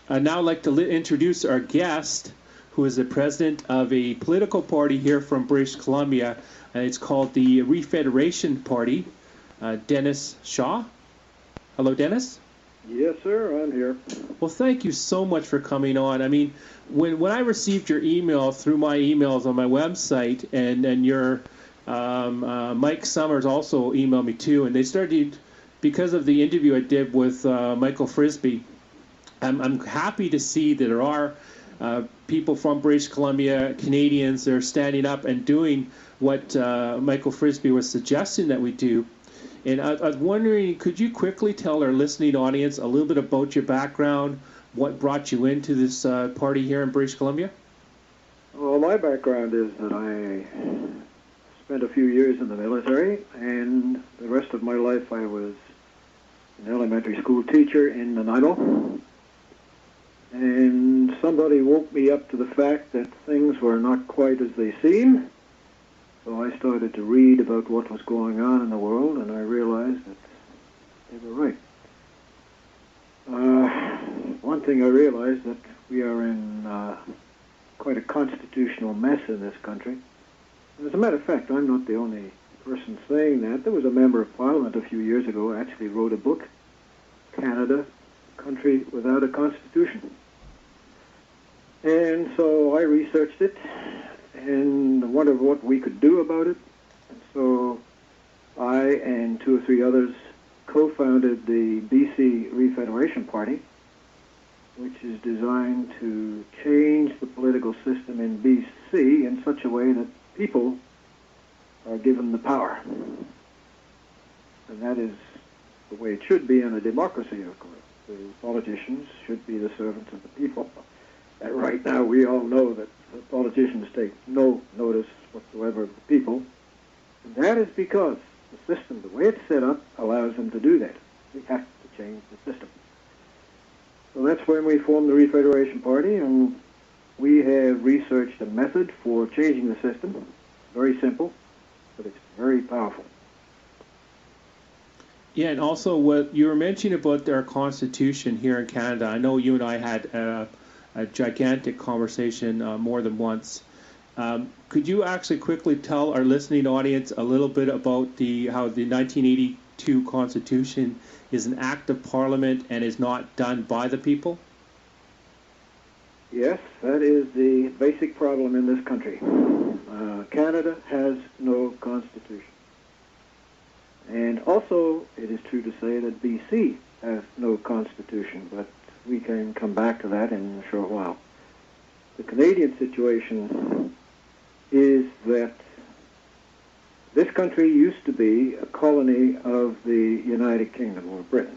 I'd now like to introduce our guest, who is the president of a political party here from British Columbia, and it's called the Refederation Party, Dennis Shaw. Hello, Dennis. Yes, sir, I'm here. Well, thank you so much for coming on. I mean, when I received your email through my emails on my website, and your Mike Summers also emailed me too, and they started, because of the interview I did with Michael Frisby, I'm happy to see that there are people from British Columbia, Canadians, that are standing up and doing what Michael Frisby was suggesting that we do. And I was wondering, could you quickly tell our listening audience a little bit about your background, what brought you into this party here in British Columbia? Well, my background is that I spent a few years in the military, and the rest of my life I was an elementary school teacher in Nanaimo. And somebody woke me up to the fact that things were not quite as they seemed. So I started to read about what was going on in the world, and I realized that they were right. One thing I realized that we are in quite a constitutional mess in this country. And as a matter of fact, I'm not the only person saying that. There was a member of Parliament a few years ago who actually wrote a book, Canada, Country Without a Constitution. And so I researched it and wondered what we could do about it. And so I and two or three others co-founded the BC Refederation Party, which is designed to change the political system in BC in such a way that people are given the power. And that is the way it should be in a democracy, of course. The politicians should be the servants of the people. And right now we all know that the politicians take no notice whatsoever of the people. And that is because the system, the way it's set up, allows them to do that. We have to change the system. So that's when we formed the Refederation Party, and we have researched a method for changing the system. Very simple, but it's very powerful. Yeah, and also what you were mentioning about our Constitution here in Canada, I know you and I had a gigantic conversation more than once. Could you actually quickly tell our listening audience a little bit about how the 1982 Constitution is an act of Parliament and is not done by the people? Yes, that is the basic problem in this country. Canada has no constitution. And also, it is true to say that BC has no constitution, but we can come back to that in a short while. The Canadian situation is that this country used to be a colony of the United Kingdom, or Britain.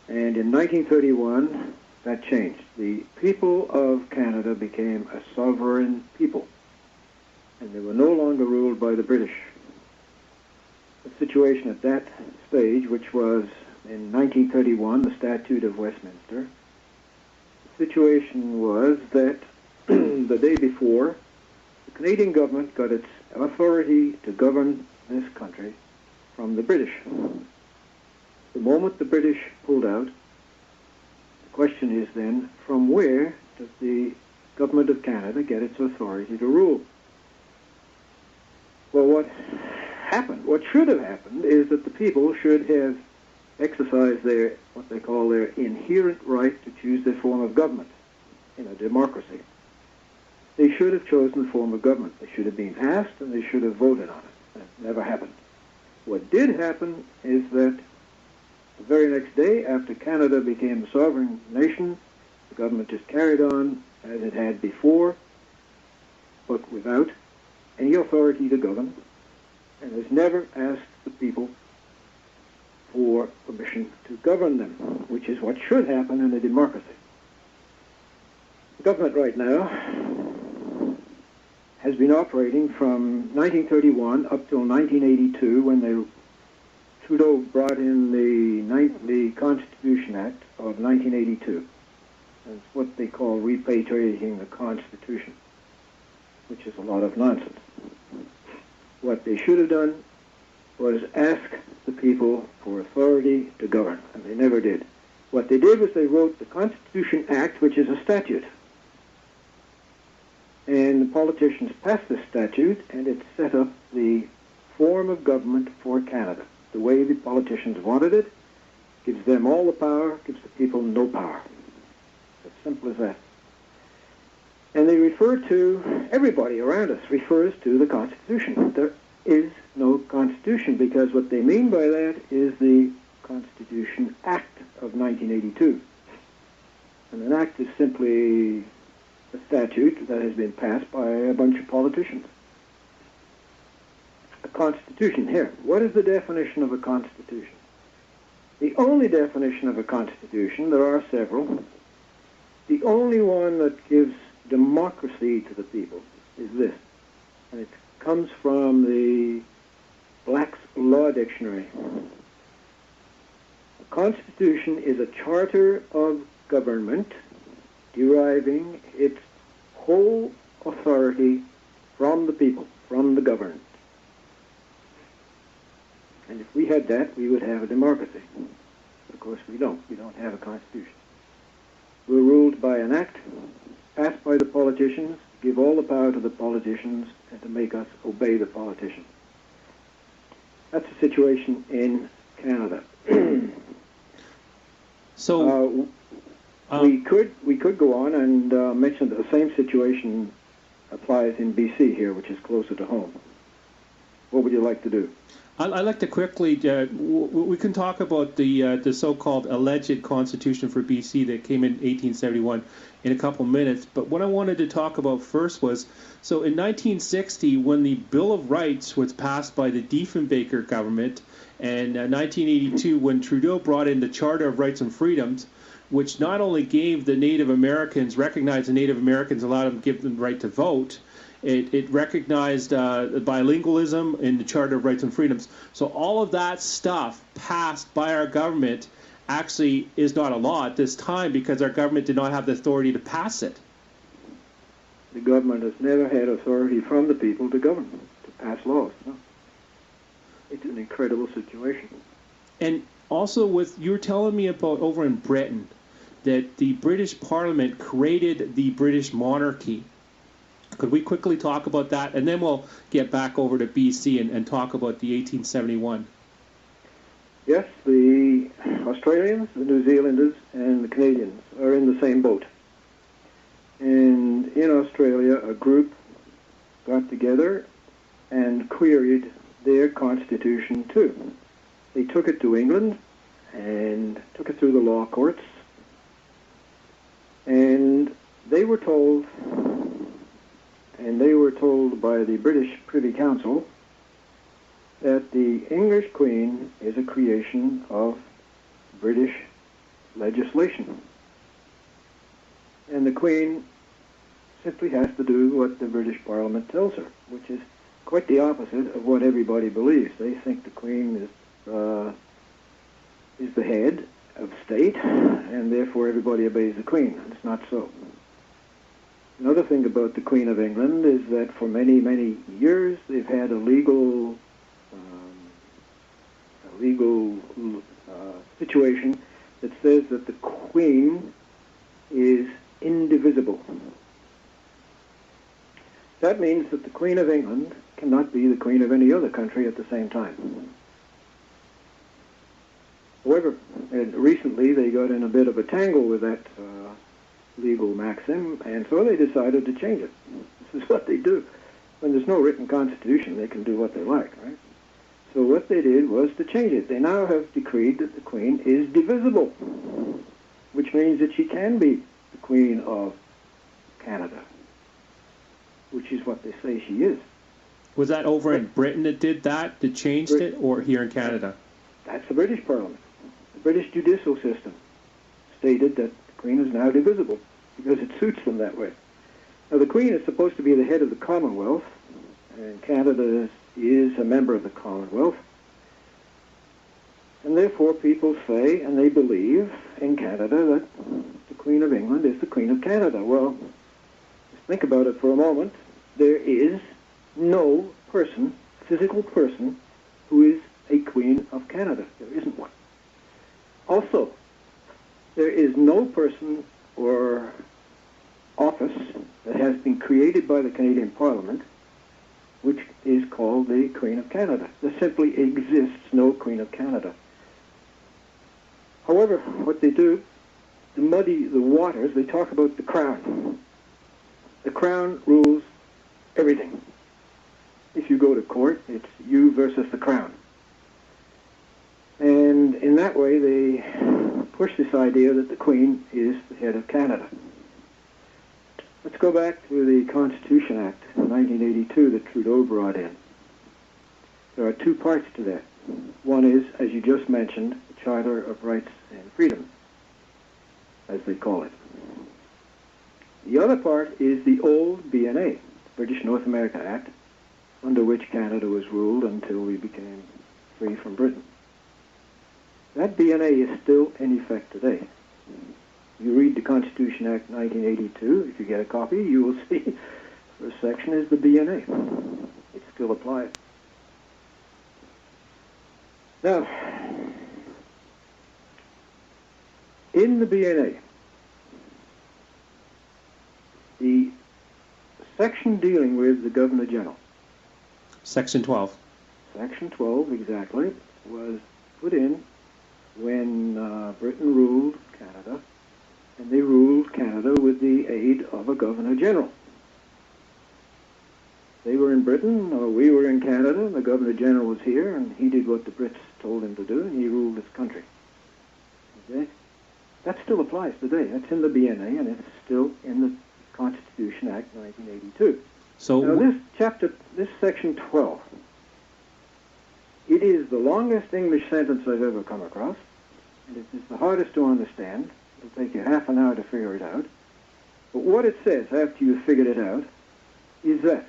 And in 1931, that changed. The people of Canada became a sovereign people, and they were no longer ruled by the British. The situation at that stage, which was in 1931, the Statute of Westminster, the situation was that the day before, the Canadian government got its authority to govern this country from the British. The moment the British pulled out, the question is then, from where does the government of Canada get its authority to rule? Well, what should have happened is that the people should have exercised what they call their inherent right to choose their form of government in a democracy. They should have chosen the form of government. They should have been asked, and they should have voted on it. That never happened. What did happen is that the very next day, after Canada became a sovereign nation, the government just carried on as it had before, but without any authority to govern, and has never asked the people for permission to govern them, which is what should happen in a democracy. The government right now has been operating from 1931 up till 1982, when Trudeau brought in the Constitution Act of 1982. That's what they call repatriating the Constitution, which is a lot of nonsense. What they should have done was ask the people for authority to govern, and they never did. What they did was they wrote the Constitution Act, which is a statute. And the politicians passed this statute, and it set up the form of government for Canada, the way the politicians wanted it, gives them all the power, gives the people no power. It's as simple as that. And they refer to, everybody around us refers to the Constitution. There is no Constitution, because what they mean by that is the Constitution Act of 1982. And an act is simply a statute that has been passed by a bunch of politicians. A constitution. Here, what is the definition of a constitution? The only definition of a constitution, there are several, the only one that gives democracy to the people is this. And it comes from the Black's Law Dictionary. A constitution is a charter of government deriving its whole authority from the people, from the governed. And if we had that, we would have a democracy. But of course we don't. We don't have a constitution. We're ruled by an act passed by the politicians, give all the power to the politicians, and to make us obey the politicians. That's the situation in Canada. So we could go on and mention that the same situation applies in BC here, which is closer to home. What would you like to do? I'd like to quickly, we can talk about the so-called alleged constitution for BC that came in 1871 in a couple minutes, but what I wanted to talk about first was, so in 1960, when the Bill of Rights was passed by the Diefenbaker government, and 1982, when Trudeau brought in the Charter of Rights and Freedoms, which not only gave the Native Americans, recognized the Native Americans, allowed them to give them the right to vote, it recognized bilingualism in the Charter of Rights and Freedoms. So all of that stuff passed by our government actually is not a law at this time because our government did not have the authority to pass it. The government has never had authority from the people to govern, to pass laws. No. It's an incredible situation. And also, you were telling me about over in Britain that the British Parliament created the British monarchy. Could we quickly talk about that? And then we'll get back over to BC and talk about the 1871. Yes, the Australians, the New Zealanders, and the Canadians are in the same boat. And in Australia, a group got together and queried their constitution too. They took it to England and took it through the law courts. And they were told by the British Privy Council that the English Queen is a creation of British legislation. And the Queen simply has to do what the British Parliament tells her, which is quite the opposite of what everybody believes. They think the Queen is the head of state, and therefore everybody obeys the Queen. It's not so. Another thing about the Queen of England is that for many, many years they've had a legal situation that says that the Queen is indivisible. That means that the Queen of England cannot be the Queen of any other country at the same time. However, recently they got in a bit of a tangle with that legal maxim, and so they decided to change it. This is what they do. When there's no written constitution, they can do what they like, right? So what they did was to change it. They now have decreed that the Queen is divisible, which means that she can be the Queen of Canada, which is what they say she is. Was that over in Britain that did that, that changed it, or here in Canada? That's the British Parliament. The British judicial system stated that the Queen is now divisible because it suits them that way. Now, the Queen is supposed to be the head of the Commonwealth, and Canada is a member of the Commonwealth. And therefore people say, and they believe in Canada, that the Queen of England is the Queen of Canada. Well, just think about it for a moment. There is no person, physical person, who is a Queen of Canada. There isn't one. Also, There is no person or office that has been created by the Canadian Parliament which is called the Queen of Canada. There simply exists no Queen of Canada. However, what they do to muddy the waters, they talk about the Crown. The Crown rules everything. If you go to court, it's you versus the Crown. And in that way, they push this idea that the Queen is the head of Canada. Let's go back to the Constitution Act of 1982 that Trudeau brought in. There are two parts to that. One is, as you just mentioned, the Charter of Rights and Freedom, as they call it. The other part is the old BNA, British North America Act, under which Canada was ruled until we became free from Britain. That BNA is still in effect today. You read the Constitution Act 1982, if you get a copy, you will see the first section is the BNA. It still applies. Now, in the BNA, the section dealing with the Governor General, Section 12. Section 12, exactly, was put in when Britain ruled Canada, and they ruled Canada with the aid of a Governor General. They were in Britain, or we were in Canada, and the Governor General was here, and he did what the Brits told him to do, and he ruled this country. Okay? That still applies today. That's in the BNA, and it's still in the Constitution Act 1982. So Now this section 12, it is the longest English sentence I've ever come across, and it is the hardest to understand. It'll take you half an hour to figure it out. But what it says after you've figured it out is that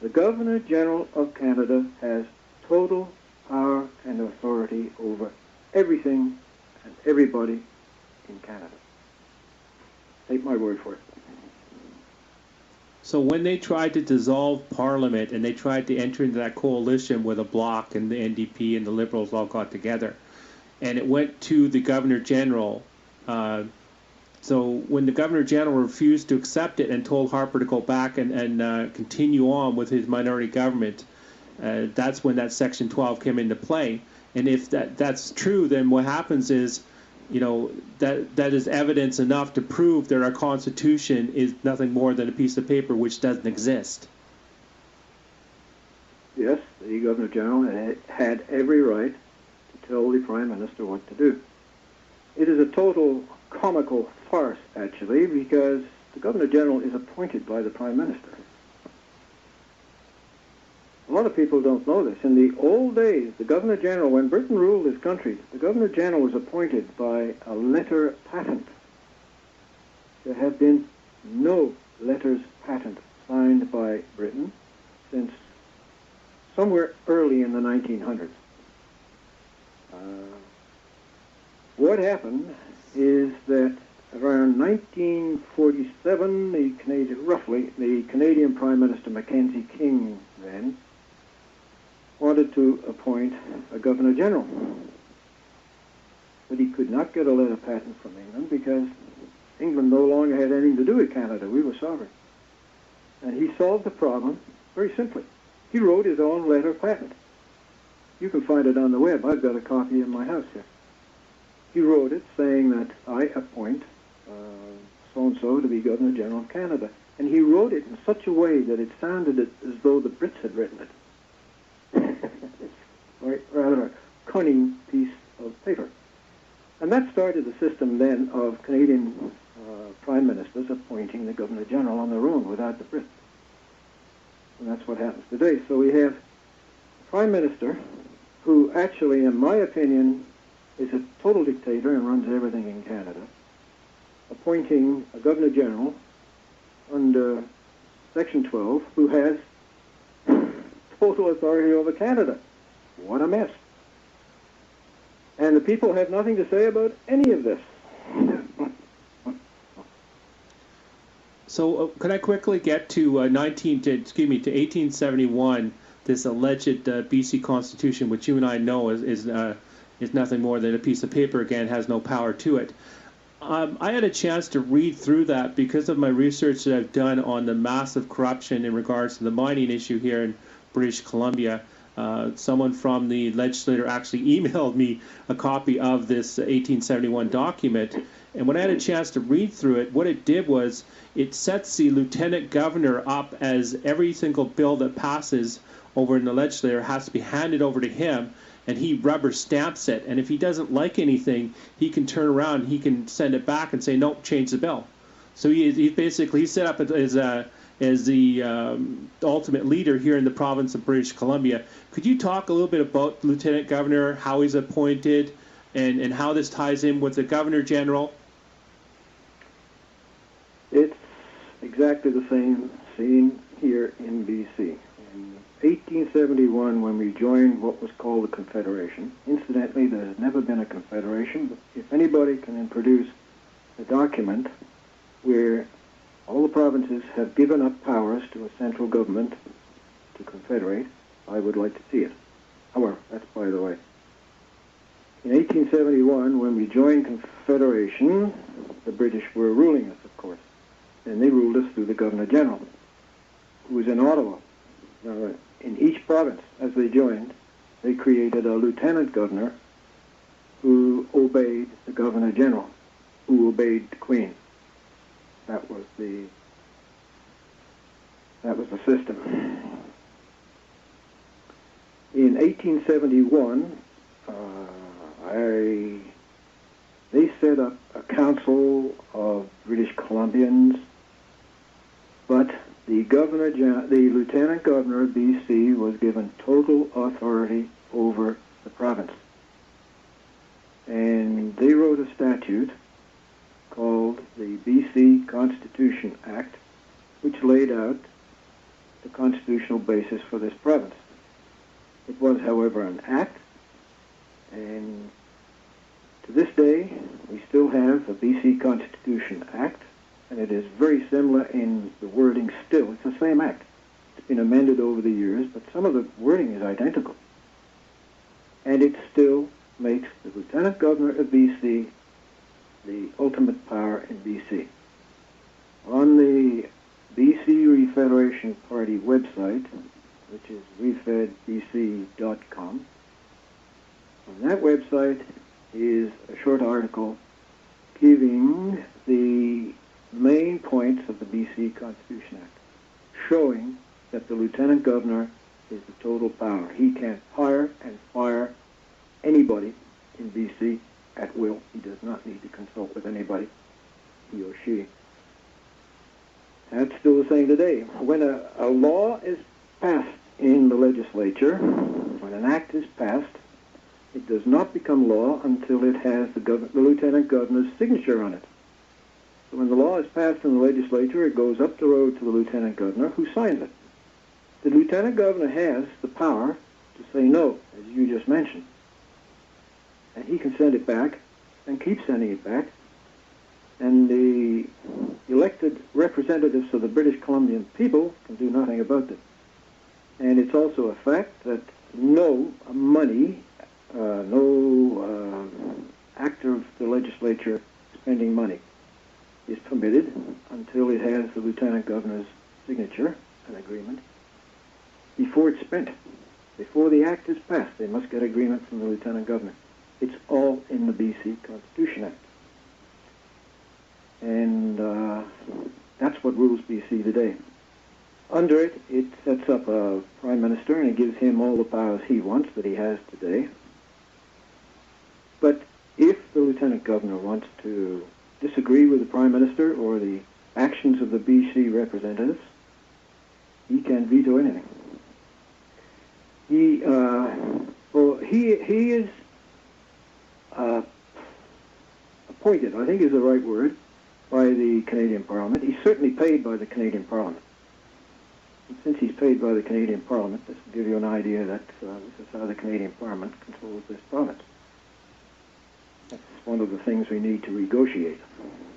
the Governor General of Canada has total power and authority over everything and everybody in Canada. Take my word for it. So when they tried to dissolve Parliament and they tried to enter into that coalition with a Bloc and the NDP and the Liberals all got together, and it went to the Governor General, so when the Governor General refused to accept it and told Harper to go back and continue on with his minority government, that's when that Section 12 came into play. And if that's true, then what happens is, that is evidence enough to prove that our Constitution is nothing more than a piece of paper which doesn't exist. Yes, the Governor General had every right to tell the Prime Minister what to do. It is a total comical farce, actually, because the Governor General is appointed by the Prime Minister. A lot of people don't know this. In the old days, the Governor General, when Britain ruled this country, the Governor General was appointed by a letter patent. There have been no letters patent signed by Britain since somewhere early in the 1900s. What happened is that around 1947, the Canadian Prime Minister Mackenzie King then wanted to appoint a Governor General. But he could not get a letter patent from England because England no longer had anything to do with Canada. We were sovereign. And he solved the problem very simply. He wrote his own letter patent. You can find it on the web. I've got a copy in my house here. He wrote it saying that I appoint so-and-so to be Governor General of Canada. And he wrote it in such a way that it sounded as though the Brits had written it. It's rather a cunning piece of paper. And that started the system then of Canadian Prime Ministers appointing the Governor General on their own without the Brits. And that's what happens today. So we have a Prime Minister who actually, in my opinion, is a total dictator and runs everything in Canada, appointing a Governor General under Section 12 who has total authority over Canada. What a mess. And the people have nothing to say about any of this. So could I quickly get to 1871, this alleged BC Constitution, which you and I know is is nothing more than a piece of paper, again, has no power to it. I had a chance to read through that because of my research that I've done on the massive corruption in regards to the mining issue here in British Columbia. Someone from the legislature actually emailed me a copy of this 1871 document. And when I had a chance to read through it, what it did was it sets the lieutenant governor up as every single bill that passes over in the legislature has to be handed over to him, and he rubber stamps it. And if he doesn't like anything, he can turn around, he can send it back and say, nope, change the bill. So he basically set up as the ultimate leader here in the province of British Columbia. Could you talk a little bit about Lieutenant Governor, how he's appointed, and how this ties in with the Governor General? It's exactly the same here in BC. In 1871, when we joined what was called the Confederation, incidentally, there's never been a Confederation, but if anybody can produce a document where all the provinces have given up powers to a central government to confederate, I would like to see it. However, that's by the way. In 1871, when we joined Confederation, the British were ruling us, of course, and they ruled us through the Governor General, who was in Ottawa. Now, in each province, as they joined, they created a lieutenant governor who obeyed the Governor General, who obeyed the Queen. That was the system. In 1871, they set up a council of British Columbians, but the lieutenant governor of BC was given total authority over the province, and they wrote a statute called the BC Constitution Act, which laid out the constitutional basis for this province. It was, however, an act, and to this day, we still have a BC Constitution Act, and it is very similar in the wording still. It's the same act. It's been amended over the years, but some of the wording is identical. And it still makes the Lieutenant Governor of BC the ultimate power in BC. On the BC Refederation Party website, which is refedbc.com, on that website is a short article giving the main points of the BC Constitution Act, showing that the Lieutenant Governor is the total power. He can hire and fire anybody in BC at will. He does not need to consult with anybody, he or she. That's still the same today. When a law is passed in the legislature, when an act is passed, it does not become law until it has the Lieutenant Governor's signature on it. So when the law is passed in the legislature, it goes up the road to the Lieutenant Governor, who signs it. The Lieutenant Governor has the power to say no, as you just mentioned. And he can send it back and keep sending it back. And the elected representatives of the British Columbian people can do nothing about it. And it's also a fact that no money, no actor of the legislature spending money is permitted until it has the Lieutenant Governor's signature, an agreement, before it's spent. Before the act is passed, they must get agreement from the Lieutenant Governor. It's all in the BC Constitution Act. And that's what rules BC today. Under it, it sets up a prime minister and it gives him all the powers he wants that he has today. But if the lieutenant governor wants to disagree with the prime minister or the actions of the BC representatives, he can veto anything. He is appointed, I think is the right word, by the Canadian Parliament. He's certainly paid by the Canadian Parliament. And since he's paid by the Canadian Parliament, this will give you an idea that this is how the Canadian Parliament controls this province. That's one of the things we need to negotiate,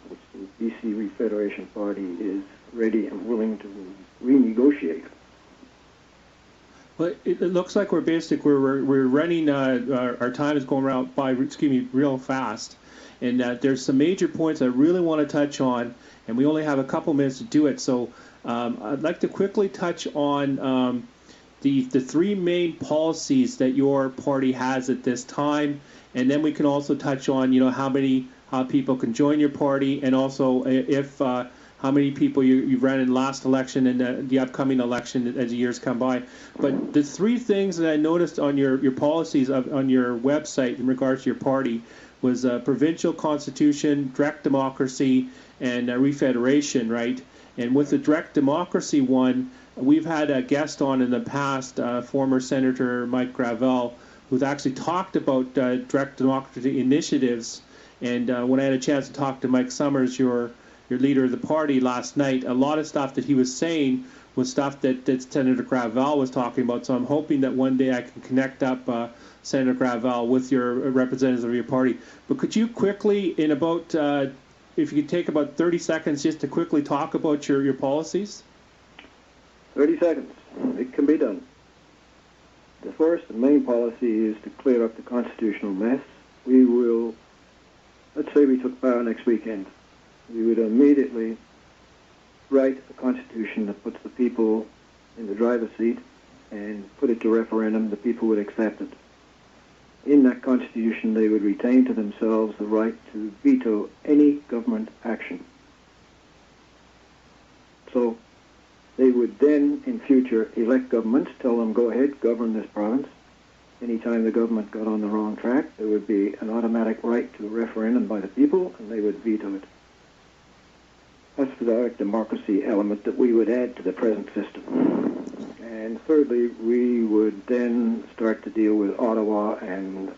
which the BC Refederation Party is ready and willing to renegotiate. Well, it looks like we're running. Our time is going around by, excuse me, real fast, and there's some major points I really want to touch on, and we only have a couple minutes to do it. So I'd like to quickly touch on the three main policies that your party has at this time, and then we can also touch on how people can join your party, and also if how many people you've ran in the last election and the upcoming election as the years come by. But the three things that I noticed on your policies on your website in regards to your party was provincial constitution, direct democracy, and refederation, right? And with the direct democracy one, we've had a guest on in the past, former Senator Mike Gravel, who's actually talked about direct democracy initiatives. And when I had a chance to talk to Mike Summers, your leader of the party last night, a lot of stuff that he was saying was stuff that Senator Gravel was talking about. So I'm hoping that one day I can connect up Senator Gravel with your representatives of your party. But could you quickly, in about, if you could take about 30 seconds just to quickly talk about your policies? 30 seconds. It can be done. The first and main policy is to clear up the constitutional mess. We will, let's say we took power next weekend. We would immediately write a constitution that puts the people in the driver's seat and put it to referendum. The people would accept it. In that constitution, they would retain to themselves the right to veto any government action. So they would then, in future, elect governments, tell them, go ahead, govern this province. Anytime the government got on the wrong track, there would be an automatic right to a referendum by the people, and they would veto it. That's the direct democracy element that we would add to the present system. And thirdly, we would then start to deal with Ottawa and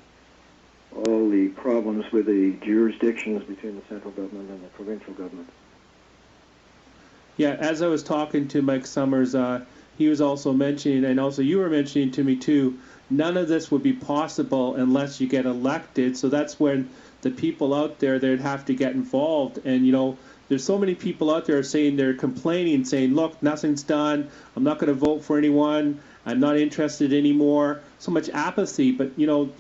all the problems with the jurisdictions between the central government and the provincial government. Yeah, as I was talking to Mike Summers, he was also mentioning, and also you were mentioning to me too, none of this would be possible unless you get elected. So that's when the people out there, they'd have to get involved. And, there's so many people out there saying they're complaining, saying, look, nothing's done. I'm not going to vote for anyone. I'm not interested anymore. So much apathy. But,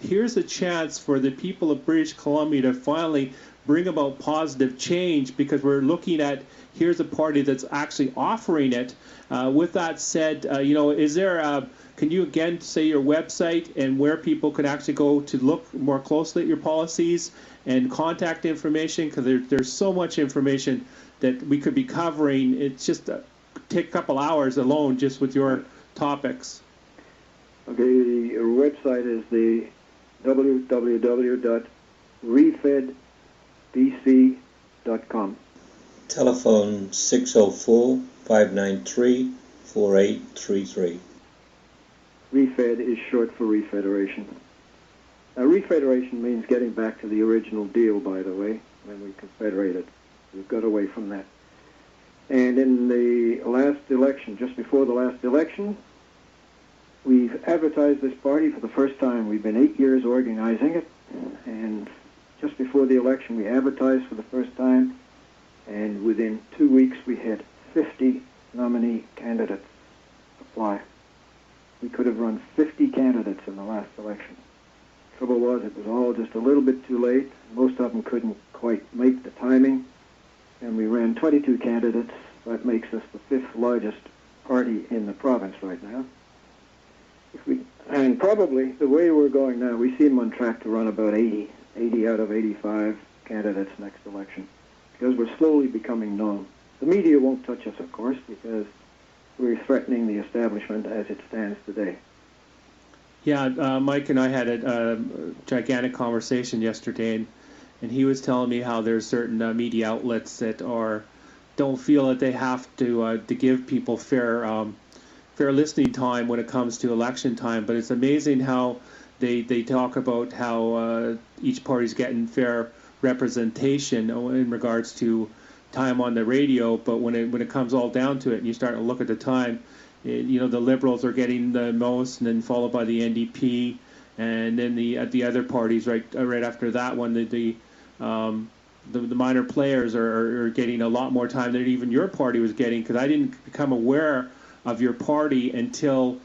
here's a chance for the people of British Columbia to finally bring about positive change, because we're looking at, here's a party that's actually offering it. With that said, is there can you again say your website and where people can actually go to look more closely at your policies and contact information? Because there's so much information that we could be covering. It's just take a couple hours alone just with your topics. Okay, your website is the www.refedbc.com. Telephone 604-593-4833. Refed is short for Refederation. Now, Refederation means getting back to the original deal, by the way, when we confederated. We've got away from that. And in the last election, just before the last election, we've advertised this party for the first time. We've been 8 years organizing it, and just before the election, we advertised for the first time, and within 2 weeks, we had 50 nominee candidates apply. We could have run 50 candidates in the last election. Trouble was, it was all just a little bit too late. Most of them couldn't quite make the timing, and we ran 22 candidates. That makes us the 5th largest party in the province right now. And probably the way we're going now, we seem on track to run about 80 out of 85 candidates next election, because we're slowly becoming known. The media won't touch us, of course, because we're threatening the establishment as it stands today. Yeah, Mike and I had a gigantic conversation yesterday, and he was telling me how there's certain media outlets that don't feel that they have to give people fair listening time when it comes to election time. But it's amazing how they talk about how each party's getting fair representation in regards to time on the radio, but when it comes all down to it, and you start to look at the time, the Liberals are getting the most, and then followed by the NDP, and then the other parties right after that one, the minor players are getting a lot more time than even your party was getting, because I didn't become aware of your party until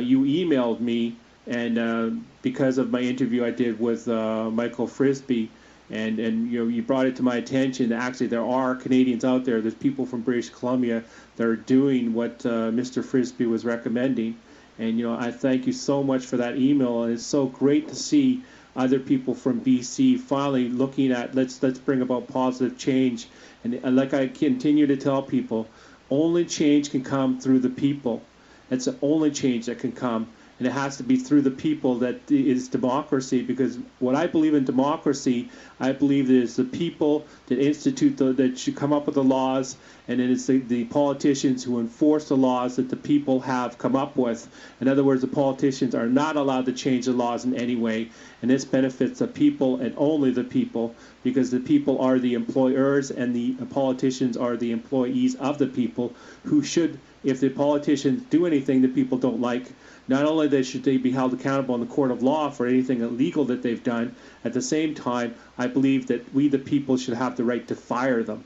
you emailed me, and because of my interview I did with Michael Frisby, and you brought it to my attention that actually there are Canadians out there, there's people from British Columbia that are doing what Mr. Frisby was recommending, and I thank you so much for that email, and it's so great to see other people from BC finally looking at let's bring about positive change, and like I continue to tell people, only change can come through the people. That's the only change that can come. And it has to be through the people that is democracy, because what I believe in democracy, I believe that it's the people that that should come up with the laws, and then it's the politicians who enforce the laws that the people have come up with. In other words, the politicians are not allowed to change the laws in any way, and this benefits the people and only the people, because the people are the employers and the politicians are the employees of the people, who should, if the politicians do anything the people don't like, not only should they be held accountable in the court of law for anything illegal that they've done, at the same time, I believe that we, the people, should have the right to fire them.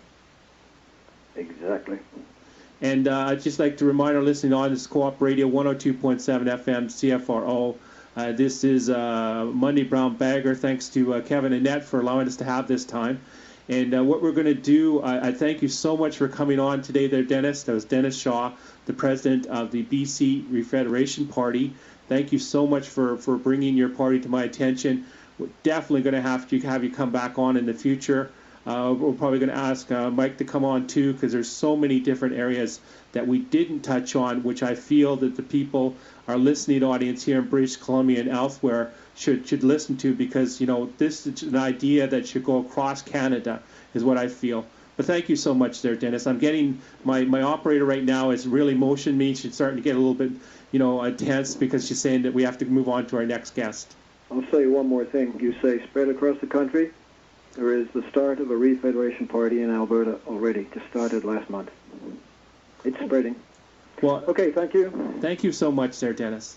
Exactly. And I'd just like to remind our listening audience, Co-op Radio 102.7 FM, CFRO. This is Monday Brown Bagger. Thanks to Kevin and Annette for allowing us to have this time. And what we're going to do, I thank you so much for coming on today there, Dennis. That was Dennis Shaw, the president of the BC Refederation Party. Thank you so much for bringing your party to my attention. We're definitely going to have you come back on in the future. We're probably going to ask Mike to come on too, because there's so many different areas that we didn't touch on, which I feel that the people, our listening audience here in British Columbia and elsewhere, should listen to, because this is an idea that should go across Canada, is what I feel. But thank you so much there, Dennis. I'm getting my operator right now is really motioning me. She's starting to get a little bit tense, because she's saying that we have to move on to our next guest. I'll say one more thing. You say spread across the country. There is the start of a Refederation Party in Alberta already. Just started last month. It's spreading. Well, okay, thank you. Thank you so much there, Dennis.